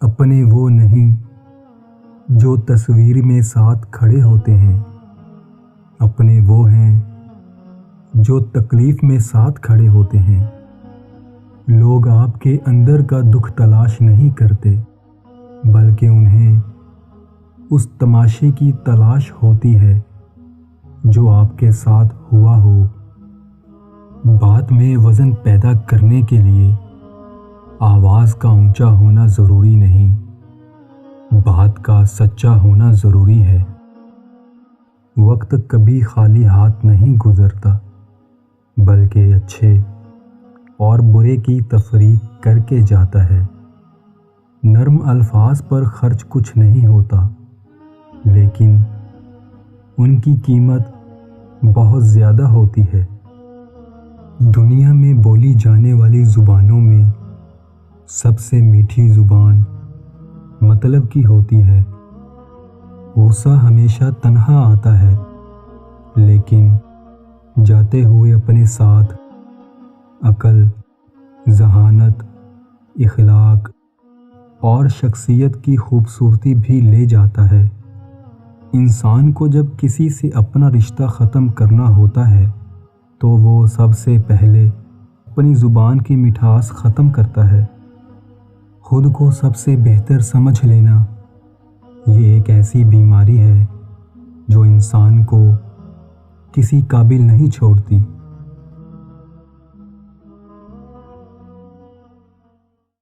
اپنے وہ نہیں جو تصویر میں ساتھ کھڑے ہوتے ہیں، اپنے وہ ہیں جو تکلیف میں ساتھ کھڑے ہوتے ہیں۔ لوگ آپ کے اندر کا دکھ تلاش نہیں کرتے، بلکہ انہیں اس تماشے کی تلاش ہوتی ہے جو آپ کے ساتھ ہوا ہو۔ بات میں وزن پیدا کرنے کے لیے آواز کا اونچا ہونا ضروری نہیں، بات کا سچا ہونا ضروری ہے۔ وقت کبھی خالی ہاتھ نہیں گزرتا، بلکہ اچھے اور برے کی تفریق کر کے جاتا ہے۔ نرم الفاظ پر خرچ کچھ نہیں ہوتا، لیکن ان کی قیمت بہت زیادہ ہوتی ہے۔ دنیا میں بولی جانے والی زبانوں میں سب سے میٹھی زبان مطلب کی ہوتی ہے۔ غصہ ہمیشہ تنہا آتا ہے، لیکن جاتے ہوئے اپنے ساتھ عقل، ذہانت، اخلاق اور شخصیت کی خوبصورتی بھی لے جاتا ہے۔ انسان کو جب کسی سے اپنا رشتہ ختم کرنا ہوتا ہے تو وہ سب سے پہلے اپنی زبان کی مٹھاس ختم کرتا ہے۔ خود کو سب سے بہتر سمجھ لینا یہ ایک ایسی بیماری ہے جو انسان کو کسی قابل نہیں چھوڑتی۔